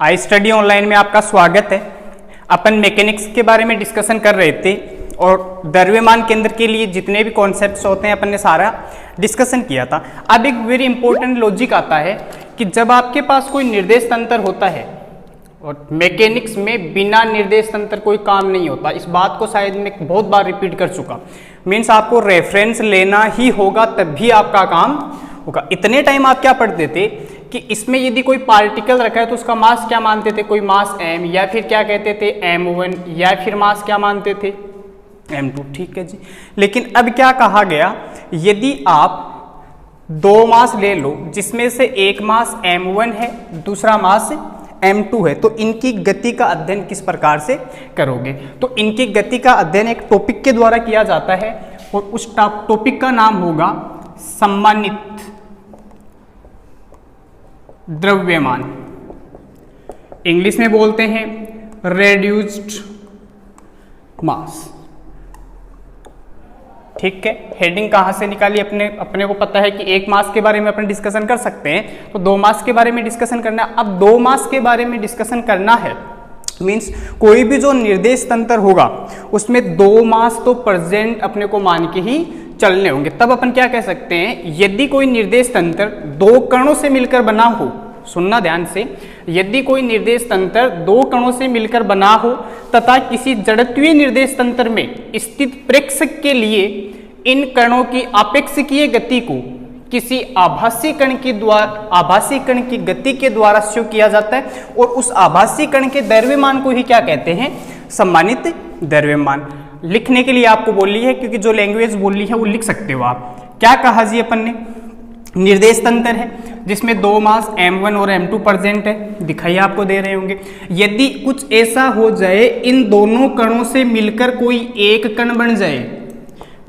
I study online में आपका स्वागत है। अपन मैकेनिक्स के बारे में डिस्कशन कर रहे थे और द्रव्यमान केंद्र के लिए जितने भी कॉन्सेप्ट्स होते हैं अपन ने सारा डिस्कशन किया था। अब एक वेरी इंपॉर्टेंट लॉजिक आता है कि जब आपके पास कोई निर्देश तंत्र होता है और मैकेनिक्स में बिना निर्देश तंत्र कोई काम नहीं होता। इस बात को शायद मैं बहुत बार रिपीट कर चुका। मीन्स आपको रेफरेंस लेना ही होगा तब भी आपका काम होगा। इतने टाइम आप क्या पढ़ते थे कि इसमें यदि कोई पार्टिकल रखा है तो उसका मास क्या मानते थे, कोई मास m, या फिर क्या कहते थे m1, या फिर मास क्या मानते थे m2। ठीक है जी। लेकिन अब क्या कहा गया, यदि आप दो मास ले लो जिसमें से एक मास m1 है दूसरा मास m2 है, तो इनकी गति का अध्ययन किस प्रकार से करोगे। तो इनकी गति का अध्ययन एक टॉपिक के द्वारा किया जाता है और उस टॉपिक का नाम होगा सम्मानित द्रव्यमान। इंग्लिश में बोलते हैं रेड्यूस्ड मास। ठीक है। हेडिंग कहाँ से निकाली, अपने को पता है कि एक मास के बारे में अपन डिस्कशन कर सकते हैं, तो दो मास के बारे में डिस्कशन करना है। अब दो मास के बारे में डिस्कशन करना है मीन्स कोई भी जो निर्देश तंत्र होगा उसमें दो मास तो प्रेजेंट अपने को मान के ही चलने होंगे। तब अपन क्या कह सकते हैं, यदि कोई निर्देश तंत्र दो कणों से मिलकर बना हो, सुनना ध्यान से, यदि कोई निर्देश तंत्र दो कणों से मिलकर बना हो तथा किसी जड़त्वीय निर्देश तंत्र में स्थित प्रेक्षक के लिए इन कणों की आपेक्षिकीय गति को किसी आभासी कण की गति के द्वारा शो किया जाता है और उस आभासी कण के द्रव्यमान को ही क्या कहते हैं, सम्मानित द्रव्यमान। लिखने के लिए आपको बोली है क्योंकि जो लैंग्वेज बोली है वो लिख सकते हो आप। क्या कहा जी अपन ने, निर्देश तंत्र है जिसमें दो मास m1 और m2 प्रेजेंट है, दिखाई आपको दे रहे होंगे। यदि कुछ ऐसा हो जाए इन दोनों कणों से मिलकर कोई एक कण बन जाए,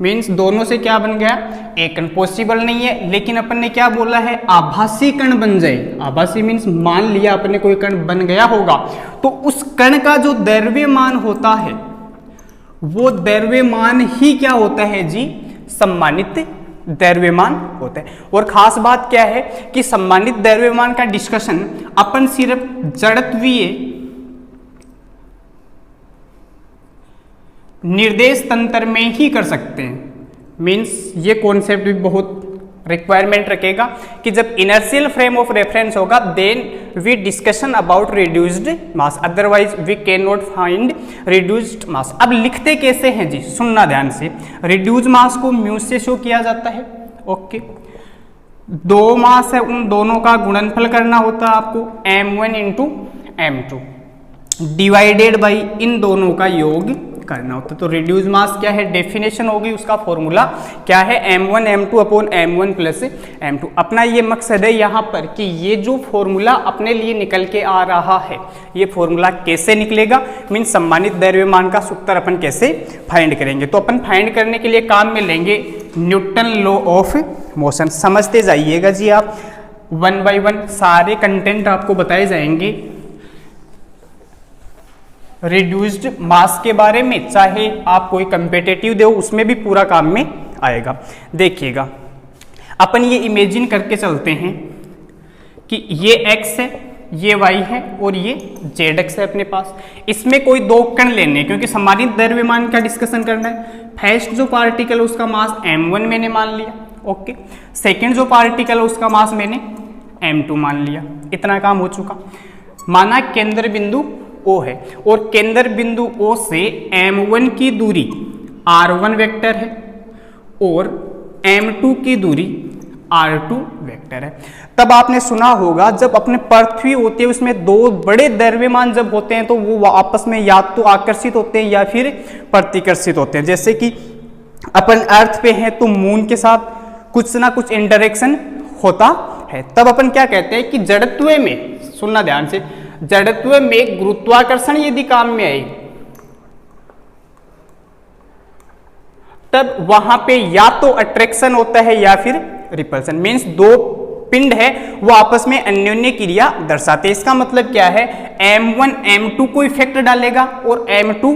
मीन्स दोनों से क्या बन गया, एक कण, पॉसिबल नहीं है, लेकिन अपन ने क्या बोला है, आभासी कण बन जाए। आभासी मीन्स मान लिया अपने कोई कण बन गया होगा, तो उस कण का जो द्रव्यमान होता है वो द्रव्यमान ही क्या होता है जी, सम्मानित द्रव्यमान होता है। और खास बात क्या है कि सम्मानित द्रव्यमान का डिस्कशन अपन सिर्फ जड़त्वीय निर्देश तंत्र में ही कर सकते हैं। मीन्स ये कॉन्सेप्ट भी बहुत रिक्वायरमेंट रखेगा कि जब इनर्शियल फ्रेम ऑफ रेफरेंस होगा then we discussion about reduced mass, otherwise we can not find reduced mass. अब लिखते कैसे हैं जी, सुनना ध्यान से। रिड्यूस्ड मास को म्यू से शो किया जाता है। ओके, दो मास है उन दोनों का गुणनफल करना होता है आपको, m1 into m2 divided by इन दोनों का योग करना होता है। तो रिड्यूस मास क्या है, डेफिनेशन होगी, उसका फॉर्मूला क्या है, m1 m2 upon m1 plus m2। अपना ये मकसद है यहाँ पर कि ये जो फॉर्मूला अपने लिए निकल के आ रहा है ये फॉर्मूला कैसे निकलेगा, मीन सम्मानित द्रव्यमान का सूत्र अपन कैसे फाइंड करेंगे। तो अपन फाइंड करने के लिए काम में लेंगे न्यूटन लॉ ऑफ मोशन। समझते जाइएगा जी आप, वन बाय वन सारे कंटेंट आपको बताए जाएंगे रिड्यूस्ड मास के बारे में, चाहे आप कोई कंपेटेटिव दो उसमें भी पूरा काम में आएगा। देखिएगा अपन ये इमेजिन करके चलते हैं कि ये x है, ये y है और ये zx है अपने पास। इसमें कोई दो कण लेने, क्योंकि सम्मानित द्रव्यमान का डिस्कशन करना है। फर्स्ट जो पार्टिकल है उसका मास m1 मैंने मान लिया, ओके। सेकेंड जो पार्टिकल है उसका मास मैंने m2 मान लिया। इतना काम हो चुका। माना केंद्र बिंदु O है और केंद्र बिंदु O से m1 की दूरी r1 वेक्टर है और m2 की दूरी r2 वेक्टर है। तब आपने सुना होगा जब अपने पृथ्वी होती है उसमें दो बड़े द्रव्यमान जब होते हैं तो वो आपस में या तो आकर्षित होते हैं या फिर प्रतिकर्षित होते हैं। जैसे कि अपन अर्थ पे हैं तो मून के साथ कुछ ना कुछ इंटरेक्शन होता है। तब अपन क्या कहते हैं कि जड़त्व में, सुनना ध्यान से, जड़त्व में गुरुत्वाकर्षण यदि काम में आए तब वहां पे या तो अट्रैक्शन होता है या फिर रिपल्सन। मीन्स दो पिंड है वो आपस में अन्योन्य क्रिया दर्शाते हैं। इसका मतलब क्या है, m1 m2 को इफेक्ट डालेगा और m2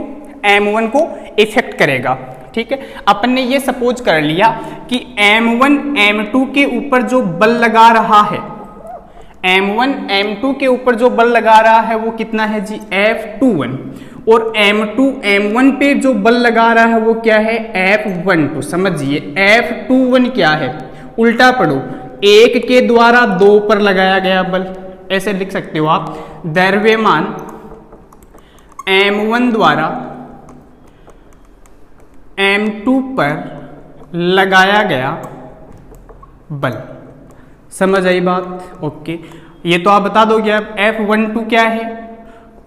m1 को इफेक्ट करेगा। ठीक है, अपन ने ये सपोज कर लिया कि m1 m2 के ऊपर जो बल लगा रहा है M1 M2 के ऊपर जो बल लगा रहा है वो कितना है जी, F21, और M2 M1 पे जो बल लगा रहा है वो क्या है, F12। समझिए F21 क्या है, उल्टा पढ़ो, 1 के द्वारा 2 पर लगाया गया बल, ऐसे लिख सकते हो आप, द्रव्यमान M1 द्वारा M2 पर लगाया गया बल। समझ आई बात? ओके, ये तो आप बता दोगे। अब F12 क्या है,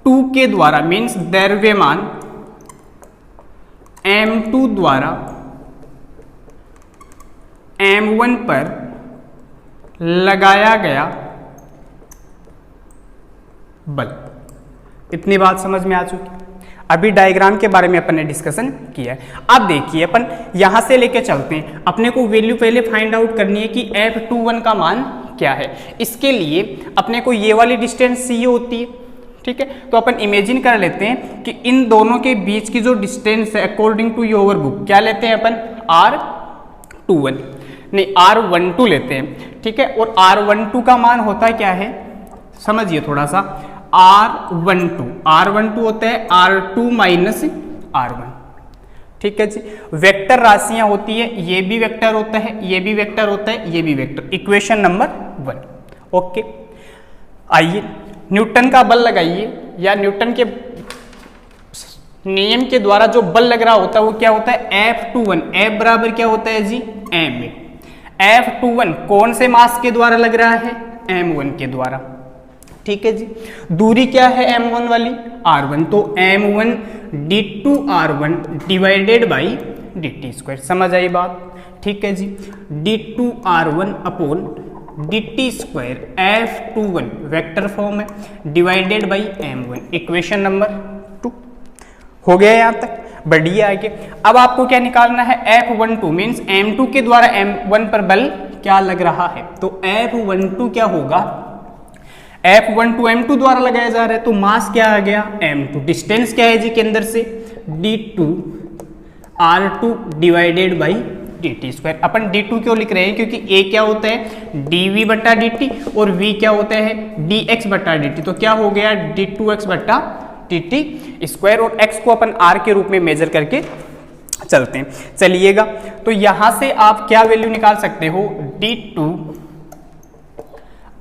2 के द्वारा मीन्स द्रव्यमान M2 द्वारा M1 पर लगाया गया बल। इतनी बात समझ में आ चुकी। अभी डायग्राम के बारे में अपन ने डिस्कशन किया है। अब देखिए अपन यहां से लेके चलते हैं, अपने को वैल्यू पहले फाइंड आउट करनी है कि F21 का मान क्या है। इसके लिए अपने को ये वाली डिस्टेंस चाहिए होती है, ठीक है। तो अपन इमेजिन कर लेते हैं कि इन दोनों के बीच की जो डिस्टेंस है अकॉर्डिंग टू योर बुक क्या लेते हैं अपन, R21 नहीं R12 लेते हैं, ठीक है। और R12 का मान होता है क्या है, समझिए थोड़ा सा, R12 होता है R2 माइनस R1, ठीक है जी। वेक्टर राशियां होती है, ये भी वेक्टर होता है, ये भी वेक्टर होता है, ये भी वेक्टर। Equation number 1, okay. आइए न्यूटन का बल लगाइए, या न्यूटन के नियम के द्वारा जो बल लग रहा होता है वो क्या होता है, F21। F बराबर क्या होता है जी, M। F21 कौन से मास के द्वारा लग रहा है, M1 के द्वारा, ठीक है जी। दूरी क्या है M1 वाली, R1, तो M1 d2 R1 divided by dt²। समझ आई बात, ठीक है जी। d2 R1 upon dt² F21 vector form है, divided by M1। Equation number 2 हो गया यहाँ तक, बढ़िया आगे। अब आपको क्या निकालना है, F12 मीन्स M2 के द्वारा M1 पर बल क्या लग रहा है। तो F12 क्या होगा, F12 M2 द्वारा लगाया जा रहा है, तो मास क्या आ गया, M2। डिस्टेंस क्या है जी केंद्र से, d2 R2 divided by dt²। Upon d2 क्यों लिख रहे हैं, क्योंकि a क्या होता है dv बट्टा dt और v क्या होता है dx बट्टा dt। तो क्या हो गया d2x बट्टा dt², और x को अपन r के रूप में मेजर करके चलते हैं। चलिएगा, तो यहां से आप क्या वैल्यू निकाल सकते हो, d2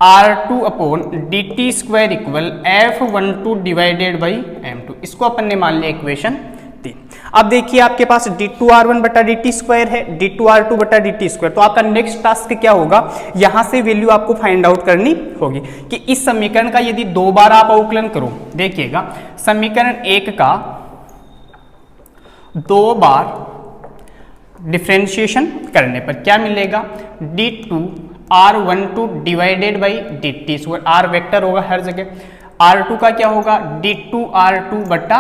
R2 upon dt² equal F12 divided by M2। इसको अपन ने मान लिया इक्वेशन 3। अब देखिए आपके पास d2 R1 बटा dt² है, d2 R2 बटा dt²। तो आपका नेक्स्ट टास्क क्या होगा, यहां से वैल्यू आपको फाइंड आउट करनी होगी कि इस समीकरण का यदि 2 बार आप अवकलन करो, देखिएगा समीकरण 1 का 2 बार डिफरेंशिएशन करने पर क्या मिलेगा, d2 R12 divided by dt²। R vector होगा हर जगह, R2 का क्या होगा d2 R2 बटा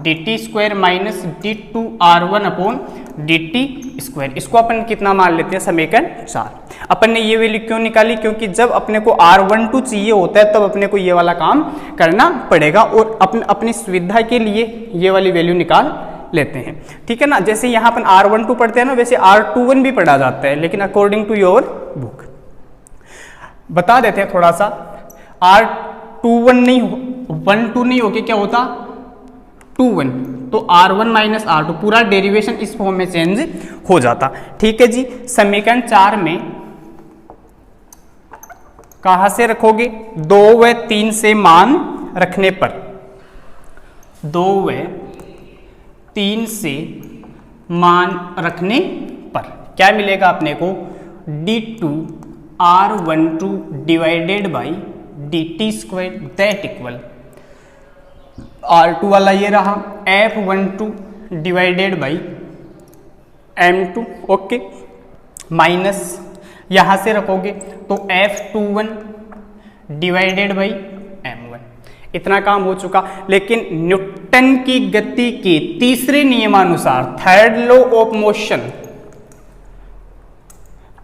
dt² minus d2 R1 upon dt²। इसको अपन कितना मान लेते हैं, समीकरण 4। अपन ने ये वैल्यू क्यों निकाली, क्योंकि जब अपने को R12 चाहिए होता है तब अपने को ये वाला काम करना पड़ेगा, और अपनी सुविधा के लिए ये वाली वैल्यू निकाल लेते हैं, ठीक है ना। जैसे यहाँ अपन R12 पढ़ते हैं ना, वैसे R21 भी पढ़ा जाता है, लेकिन अकॉर्डिंग टू योर बुक बता देते हैं थोड़ा सा। R21 नहीं, 12 नहीं होके क्या होता 21, तो R1 माइनस R2, पूरा डेरिवेशन इस फॉर्म में चेंज हो जाता, ठीक है जी। समीकरण 4 में कहां से रखोगे, 2 व 3 से मान रखने पर, 2 व 3 से मान रखने पर क्या मिलेगा अपने को, d2 R12 divided by dt² that equal R2 वाला ये रहा F12 divided by M2, okay, minus यहां से रखोगे तो F21 डिवाइडेड बाई M1। इतना काम हो चुका। लेकिन न्यूटन की गति के तीसरे नियमानुसार, थर्ड लॉ ऑफ मोशन,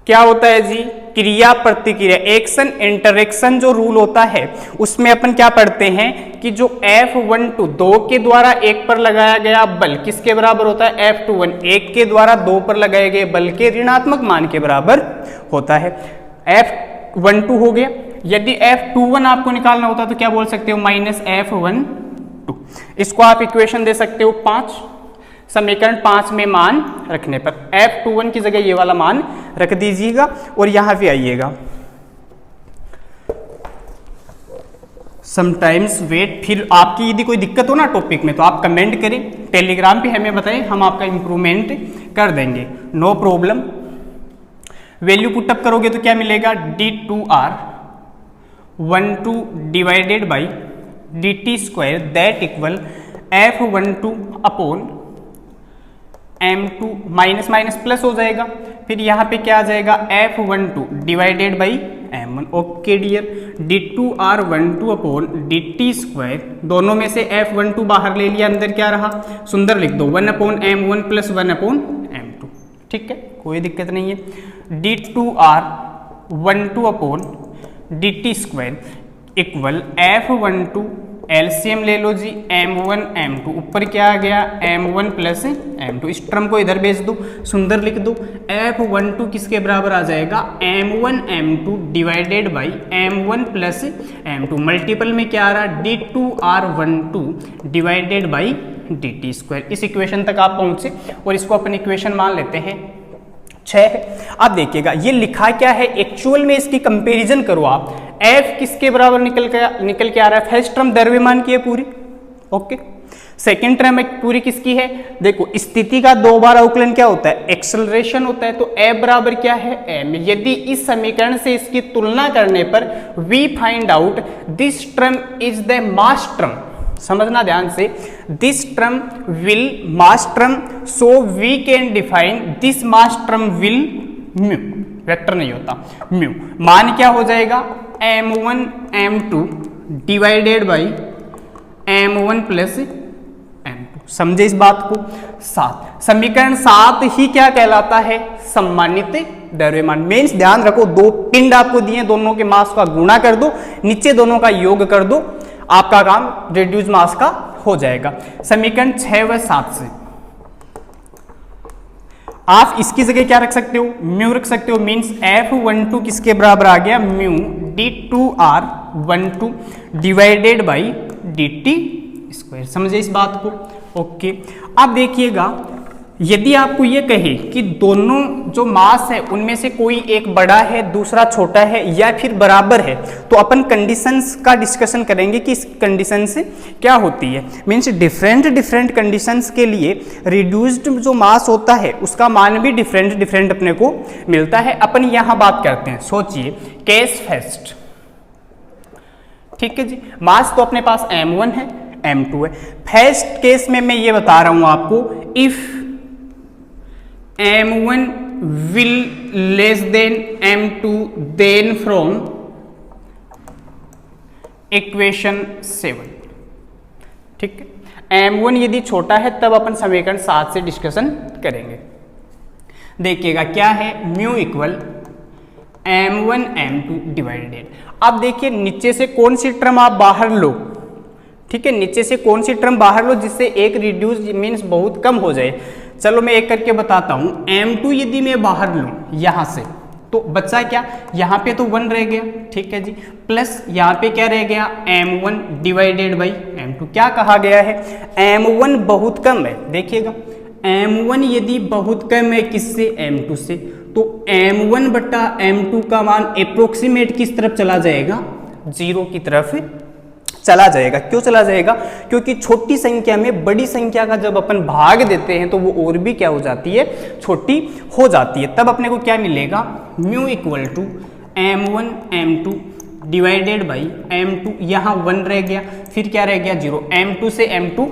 क्या होता है जी, क्रिया प्रतिक्रिया, एक्शन इंटरेक्शन जो रूल होता है उसमें अपन क्या पढ़ते हैं कि जो F12 2 के द्वारा 1 पर लगाया गया बल किसके बराबर होता है, F21 1 के द्वारा 2 पर लगाए गए बल के ऋणात्मक मान के बराबर होता है। F12 हो गया, यदि F21 आपको निकालना होता तो क्या बोल सकते हो, माइनस F12। इसको आप इक्वेशन दे सकते हो 5, समीकरण 5 में मान रखने पर F21 की जगह ये वाला मान रख दीजिएगा और यहां पे आइएगा। समटाइम्स वेट, फिर आपकी यदि कोई दिक्कत हो ना टॉपिक में तो आप कमेंट करें, टेलीग्राम पे हमें बताएं, हम आपका इंप्रूवमेंट कर देंगे, नो प्रॉब्लम। वैल्यू पुटअप करोगे तो क्या मिलेगा, d2r12 divided by dt square that equal F12 अपॉन M2, माइनस माइनस प्लस हो जाएगा, फिर यहाँ पे क्या आ जाएगा F12 divided by M1। Okay dear, d2r12 upon dt square, दोनों में से F12 बाहर ले लिया, अंदर क्या रहा, सुंदर लिख दो 1 upon M1 plus 1 upon M2। ठीक है, कोई दिक्कत नहीं है। d2r12 upon dt square equal F12, LCM ले लो जी, M1 M2, ऊपर क्या आ गया M1 प्लस M2, इस टर्म को इधर भेज दो, सुंदर लिख दो। F12 किसके बराबर आ जाएगा, M1 M2 divided by M1 plus M2, multiple में क्या आ रहा, d2r12 divided by dt square. इस इक्वेशन तक आप पहुंचे और इसको अपन इक्वेशन मान लेते हैं 6 है। अब देखिएगा ये लिखा क्या है, एक्चुअल में इसकी कंपैरिजन करो आप, f किसके बराबर निकल के आ रहा है, फर्स्ट टर्म द्रव्यमान की है पूरी, ओके। सेकेंड टर्म पूरी किसकी है, देखो स्थिति का 2 बार अवकलन क्या होता है, एक्सेलरेशन होता है, तो f बराबर क्या है m। यदि इस समीकरण से इसकी तुलना करने पर we find out this term is the mass term, समझना ध्यान से, this term will mass term, so we can define this mass term will mu, vector नहीं होता म्यू, मान क्या हो जाएगा m1 m2 divided by m1 plus m2। समझे इस बात को। 7, समीकरण 7 ही क्या कहलाता है, सम्मानित द्रव्यमान। मीन्स ध्यान रखो, 2 पिंड आपको दिए, दोनों के मास का गुणा कर दो, नीचे दोनों का योग कर दो, आपका काम रिड्यूस मास का हो जाएगा। समीकरण 6 व 7 से आप इसकी जगह क्या रख सकते हो, म्यू रख सकते हो। मींस F12 किसके बराबर आ गया, mu d2r12 divided by dt square. समझे इस बात को, ओके। अब देखिएगा, यदि आपको ये कहे कि दोनों जो मास है उनमें से कोई एक बड़ा है दूसरा छोटा है या फिर बराबर है, तो अपन कंडीशंस का डिस्कशन करेंगे कि इस कंडीशन से क्या होती है। मीन्स डिफरेंट कंडीशंस के लिए रिड्यूस्ड जो मास होता है उसका मान भी डिफरेंट अपने को मिलता है। अपन यहाँ बात करते हैं, सोचिए केस फर्स्ट, ठीक है जी। मास तो अपने पास m1 है m2 है। फर्स्ट केस में मैं ये बता रहा हूं आपको, if m1 will less than m2 then from equation 7, ठीक है। m1 यदि छोटा है तब अपन समीकरण 7 से डिस्कशन करेंगे। देखिएगा क्या है, mu equal m1 m2 divided. अब देखिए नीचे से कौन सी टर्म आप बाहर लो, ठीक है, नीचे से कौन सी टर्म बाहर लो जिससे एक रिड्यूस मीन्स बहुत कम हो जाए। चलो मैं एक करके बताता हूं। m2 यदि मैं बाहर लूं यहां से, तो बच्चा क्या, यहाँ पे तो 1 रह गया, ठीक है जी, प्लस यहाँ पे क्या रह गया m1 डिवाइडेड बाई m2। क्या कहा गया है, m1 बहुत कम है। देखिएगा m1 यदि बहुत कम है किससे, m2 से, तो m1 बटा m2 का मान अप्रोक्सीमेट किस तरफ चला जाएगा, 0 की तरफ चला जाएगा। क्यों चला जाएगा, क्योंकि छोटी संख्या में बड़ी संख्या का जब अपन भाग देते हैं तो वो और भी क्या हो जाती है, छोटी हो जाती है। तब अपने को क्या मिलेगा, mu equal to m1 m2 divided by m2, यहाँ 1 रह गया, फिर क्या रह गया 0, m2 से m2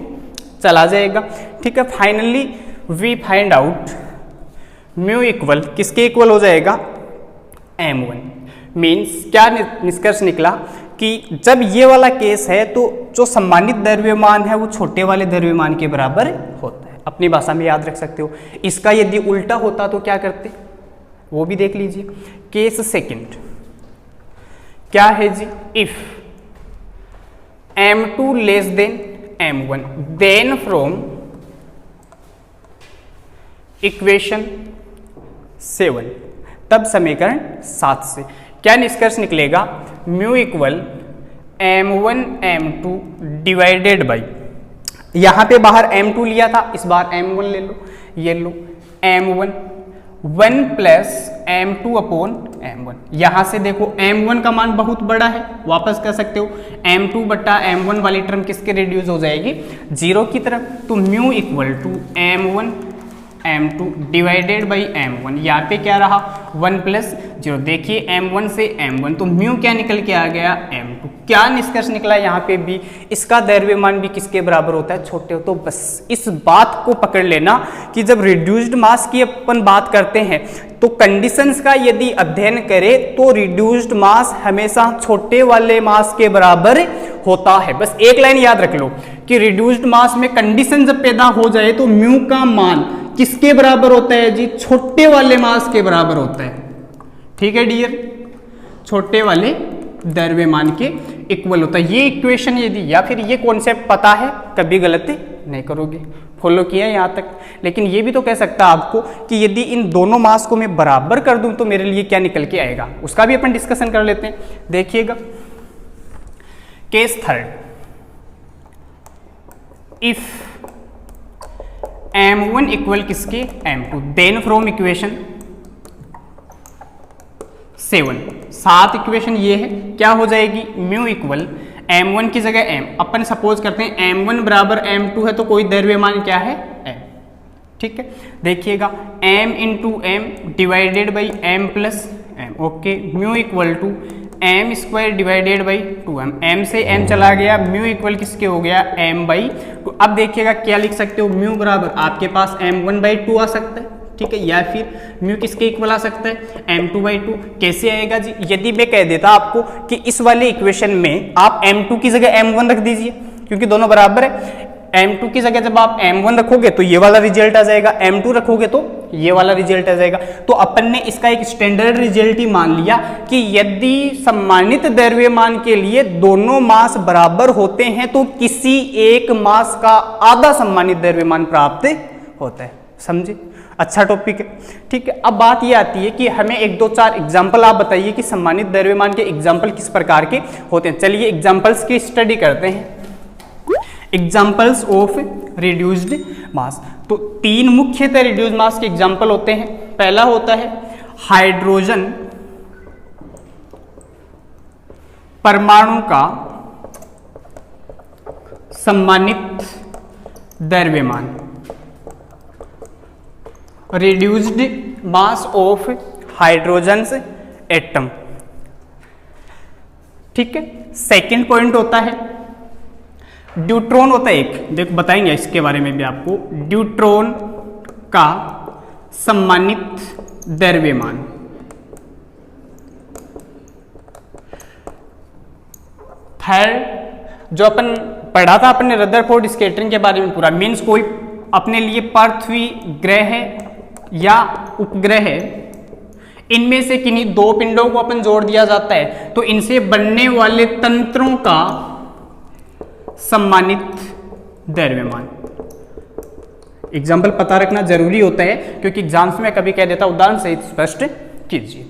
चला जाएगा, ठीक है। Finally we find out mu equal किसके इक्वल हो जाएगा, m1। मीन्स क्या निष्कर्ष निकला कि जब ये वाला केस है तो जो सम्मानित द्रव्यमान है वो छोटे वाले द्रव्यमान के बराबर होता है। अपनी भाषा में याद रख सकते हो। इसका यदि उल्टा होता तो क्या करते, वो भी देख लीजिए। केस सेकंड क्या है जी, if m2 less than m1 then from equation 7, तब समीकरण 7 से क्या निष्कर्ष निकलेगा, mu equal m1 m2 divided by, यहाँ पे बाहर m2 लिया था, इस बार m1 ले लो, ये लो m1 1 plus m2 upon m1। यहाँ से देखो m1 का मान बहुत बड़ा है, वापस कर सकते हो m2 बट्टा m1 वाली टर्म किसके रिड्यूस हो जाएगी 0 की तरफ, तो mu equal to m1 m2 divided by m1, यहाँ पे क्या रहा 1 प्लस 0। देखिए m1 से m1 तो म्यू क्या निकल के आ गया m2। क्या निष्कर्ष निकला यहाँ पे भी, इसका द्रव्यमान भी किसके बराबर होता है, छोटे हो। तो बस इस बात को पकड़ लेना कि जब रिड्यूस्ड मास की अपन बात करते हैं तो कंडीशंस का यदि अध्ययन करें तो रिड्यूस्ड मास हमेशा छोटे वाले मास के बराबर होता है। बस एक लाइन याद रख लो कि रिड्यूस्ड मास में कंडीशन जब पैदा हो जाए तो म्यू का मान किसके बराबर होता है जी, छोटे वाले मास के बराबर होता है। ठीक है डियर, छोटे वाले द्रव्यमान के इक्वल होता है। ये इक्वेशन यदि या फिर ये कॉन्सेप्ट पता है कभी गलती नहीं करोगे, फॉलो किया यहाँ तक। लेकिन ये भी तो कह सकता आपको कि यदि इन दोनों मास को मैं बराबर कर दूं तो मेरे लिए क्या निकल के आएगा, उसका भी अपन डिस्कशन कर लेते हैं। देखिएगा case third, if m1 equal किसके m2, then from equation 7 equation ये है, क्या हो जाएगी म्यू इक्वल m1 की जगह m, अपन सपोज करते हैं m1 बराबर m2 है तो कोई द्रव्यमान क्या है m। ठीक है, देखिएगा m into m divided by m plus m। Okay, mu equal to m square divided by 2m, m से m चला गया, म्यू इक्वल किसके हो गया m बाई 2। अब देखिएगा क्या लिख सकते हो, म्यू बराबर आपके पास m1 बाई 2 आ सकता है, ठीक है, या फिर म्यू किसके इक्वल आ सकता है m2 बाई 2। कैसे आएगा जी, यदि मैं कह देता आपको कि इस वाले इक्वेशन में आप m2 की जगह m1 रख दीजिए, क्योंकि दोनों बराबर है। m2 की जगह जब आप m1 रखोगे तो ये वाला रिजल्ट आ जाएगा, m2 रखोगे तो ये वाला रिजल्ट आ जाएगा। तो अपन ने इसका एक स्टैंडर्ड रिजल्ट ही मान लिया कि यदि सम्मानित द्रव्यमान के लिए दोनों मास बराबर होते हैं तो किसी एक मास का आधा सम्मानित द्रव्यमान प्राप्त होता है। समझे, अच्छा टॉपिक है। ठीक है, अब बात ये आती है कि हमें 1 2 4 एग्जाम्पल आप बताइए कि सम्मानित द्रव्यमान के एग्जाम्पल किस प्रकार के होते हैं। चलिए एग्जाम्पल्स की स्टडी करते हैं। एग्जाम्पल्स ऑफ रिड्यूस्ड मास, तो 3 मुख्यतः रिड्यूस्ड मास के एग्जाम्पल होते हैं। पहला होता है हाइड्रोजन परमाणु का सम्मानित द्रव्यमान, reduced mass of hydrogen atom. ठीक है, सेकंड पॉइंट होता है ड्यूट्रॉन होता है एक, देखो बताएंगे इसके बारे में भी आपको, ड्यूट्रॉन का सम्मानित द्रव्यमान। थर्ड जो अपन पढ़ा था अपने रदरफोर्ड स्कैटरिंग के बारे में पूरा, मीन्स कोई अपने लिए पृथ्वी ग्रह या उपग्रह इनमें से किन्हीं 2 पिंडों को अपन जोड़ दिया जाता है तो इनसे बनने वाले तंत्रों का सम्मानित द्रव्यमान। एग्जाम्पल पता रखना जरूरी होता है क्योंकि एग्जाम्स में कभी कह देता, उदाहरण सहित स्पष्ट कीजिए।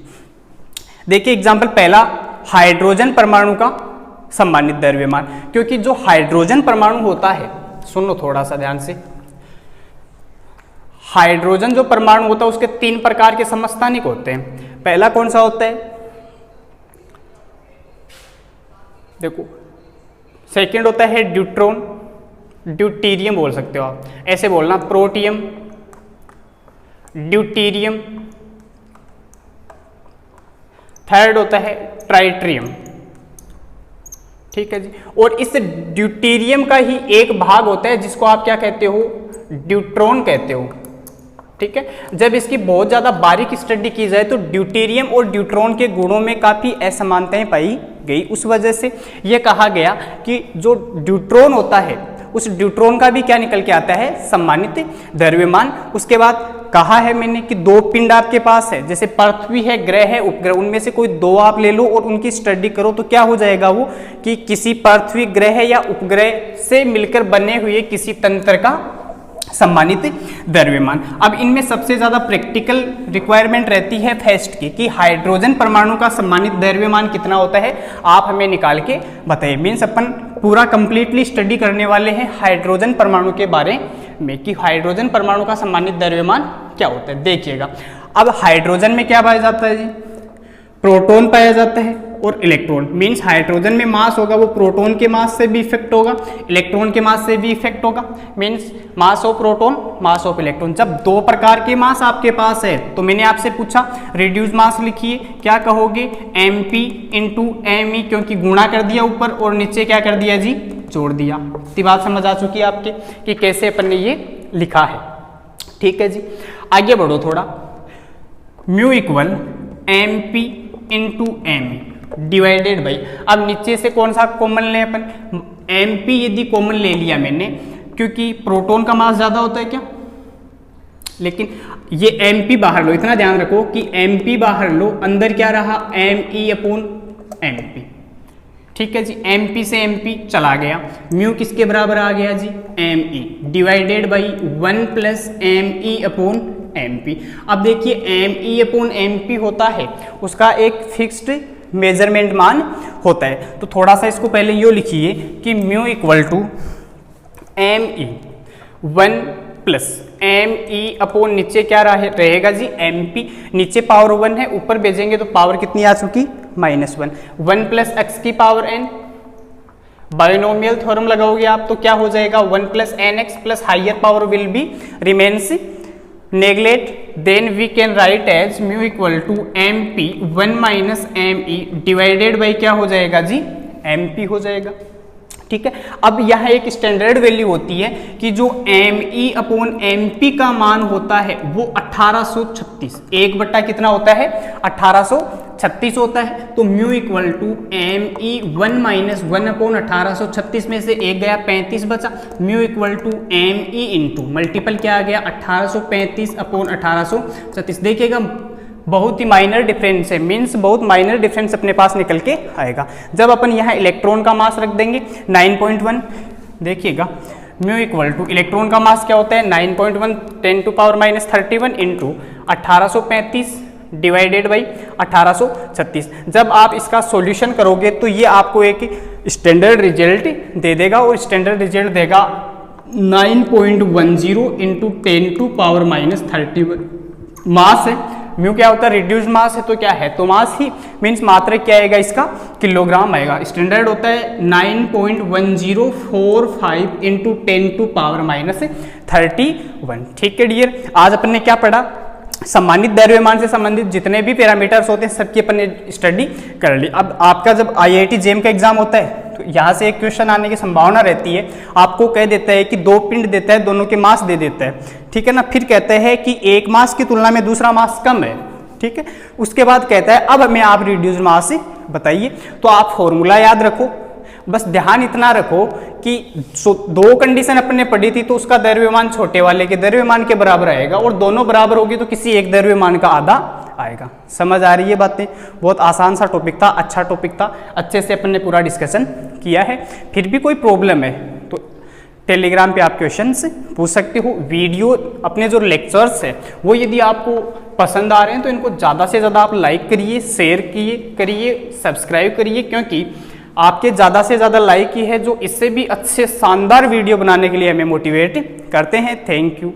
देखिए एग्जाम्पल पहला, हाइड्रोजन परमाणु का सम्मानित द्रव्यमान, क्योंकि जो हाइड्रोजन परमाणु होता है, सुन लो थोड़ा सा ध्यान से, हाइड्रोजन जो परमाणु होता है उसके 3 प्रकार के समस्थानिक होते हैं। पहला कौन सा होता है, देखो, सेकंड होता है ड्यूट्रॉन, ड्यूटीरियम बोल सकते हो आप, ऐसे बोलना प्रोटियम, ड्यूटीरियम। थर्ड होता है ट्राइट्रियम। ठीक है जी, और इस ड्यूटीरियम का ही एक भाग होता है जिसको आप क्या कहते हो, ड्यूट्रॉन कहते हो। ठीक है, जब इसकी बहुत ज्यादा बारीक स्टडी की जाए तो ड्यूटीरियम और ड्यूट्रॉन के गुणों में काफी असमानताएं पाई गई। उस वजह से यह कहा गया कि जो ड्यूट्रॉन होता है उस ड्यूट्रॉन का भी क्या निकल के आता है, सम्मानित द्रव्यमान। उसके बाद कहा है मैंने कि 2 पिंड आपके पास है, जैसे पृथ्वी है, ग्रह है, उपग्रह, उनमें से कोई 2 आप ले लो और उनकी स्टडी करो तो क्या हो जाएगा वो कि किसी पृथ्वी ग्रह या उपग्रह से मिलकर बने हुए किसी तंत्र का सम्मानित द्रव्यमान। अब इनमें सबसे ज़्यादा प्रैक्टिकल रिक्वायरमेंट रहती है फर्स्ट की कि हाइड्रोजन परमाणु का सम्मानित द्रव्यमान कितना होता है, आप हमें निकाल के बताइए। मीन्स अपन पूरा कंप्लीटली स्टडी करने वाले हैं हाइड्रोजन परमाणु के बारे में कि हाइड्रोजन परमाणु का सम्मानित द्रव्यमान क्या होता है। देखिएगा, अब हाइड्रोजन में क्या पाया जाता है जी, प्रोटॉन पाया जाता है और इलेक्ट्रॉन। मीन्स हाइड्रोजन में मास होगा वो प्रोटॉन के मास से भी इफेक्ट होगा, इलेक्ट्रॉन के मास से भी इफेक्ट होगा। Means mass of proton, mass of electron. जब दो प्रकार के मास आपके पास है तो मैंने आपसे पूछा रिड्यूस मास लिखिए, क्या कहोगे, mp इंटू me, क्योंकि गुणा कर दिया ऊपर और नीचे क्या कर दिया जी, जोड़ दिया। इतनी बात समझ आ चुकी है आपके कि कैसे अपन ने ये लिखा है। ठीक है जी, आगे बढ़ो थोड़ा। Mu equal mp into me divided by, अब नीचे से कौन सा कॉमन लें अपन, mp यदि कॉमन ले लिया मैंने, क्योंकि प्रोटॉन का मास ज्यादा होता है क्या, लेकिन ये mp बाहर लो, इतना ध्यान रखो कि mp बाहर लो, अंदर क्या रहा me अपॉन mp। ठीक है जी, mp से mp चला गया, म्यू किसके बराबर आ गया जी, me divided by 1 plus me upon mp। अब देखिए me अपॉन mp होता है उसका एक फिक्स्ड मेजरमेंट मान होता है, तो थोड़ा सा इसको पहले यो लिखिए कि mu equal to me 1 plus me upon नीचे क्या रहेगा जी, mp, नीचे पावर 1 है, ऊपर भेजेंगे तो पावर कितनी आ चुकी, -1, 1 प्लस एक्स की पावर n। बायोनोमियल थ्योरम लगाओगे आप तो क्या हो जाएगा, 1 plus nx plus higher power will be remains neglect, then we can write as mu equal to mp 1 minus me divided by क्या हो जाएगा जी, mp हो जाएगा। ठीक है, अब यह एक स्टैंडर्ड वैल्यू होती है कि जो me अपॉन mp का मान होता है वो 1836, एक बट्टा कितना होता है, 1836 होता है। तो mu equal to me 1 minus 1 upon 1836 में से एक गया 35 बचा, mu equal to me into multiple क्या आ गया 1835 अपॉन 1836। देखिएगा बहुत ही माइनर डिफरेंस है, मीन्स बहुत माइनर डिफरेंस अपने पास निकल के आएगा। जब अपन यहाँ इलेक्ट्रॉन का मास रख देंगे 9.1, देखिएगा म्यू इक्वल टू इलेक्ट्रॉन का मास क्या होता है 9.1 10 to power -31 into 1835 divided by 1836। जब आप इसका सॉल्यूशन करोगे तो ये आपको एक स्टैंडर्ड रिजल्ट दे देगा और स्टैंडर्ड रिजल्ट देगा 9.10 इंटू 10 टू पावर -31 मास है। म्यू क्या होता है, रिड्यूस मास है तो क्या है, तो मास ही, मीन्स मात्रक क्या आएगा इसका, किलोग्राम आएगा। स्टैंडर्ड होता है 9.1045 इंटू 10 टू पावर -31। ठीक है डियर, आज अपन ने क्या पढ़ा, सम्मानित द्रव्यमान से संबंधित जितने भी पैरामीटर्स होते हैं सबकी अपन ने स्टडी कर ली। अब आपका जब IIT JEM का एग्जाम होता है तो यहाँ से एक क्वेश्चन आने की संभावना रहती है, आपको कह देता है कि 2 पिंड देता है, दोनों के मास दे देता है, ठीक है ना, फिर कहता है कि एक मास की तुलना में दूसरा मास कम है, ठीक है, उसके बाद कहता है अब हमें आप रिड्यूस मास बताइए। तो आप फॉर्मूला याद रखो, बस ध्यान इतना रखो कि 2 कंडीशन अपन ने पढ़ी थी तो उसका द्रव्यमान छोटे वाले के द्रव्यमान के बराबर आएगा और दोनों बराबर होगी तो किसी एक द्रव्यमान का आधा आएगा। समझ आ रही है बातें, बहुत आसान सा टॉपिक था, अच्छा टॉपिक था, अच्छे से अपन ने पूरा डिस्कशन किया है। फिर भी कोई प्रॉब्लम है तो टेलीग्राम पे आप क्वेश्चंस पूछ सकते हो। वीडियो अपने जो लेक्चर्स है वो यदि आपको पसंद आ रहे हैं तो इनको ज़्यादा से ज़्यादा आप लाइक करिए, शेयर करिए, सब्सक्राइब करिए, क्योंकि आपके ज़्यादा से ज़्यादा लाइक ही है जो इससे भी अच्छे शानदार वीडियो बनाने के लिए हमें मोटिवेट करते हैं। Thank you.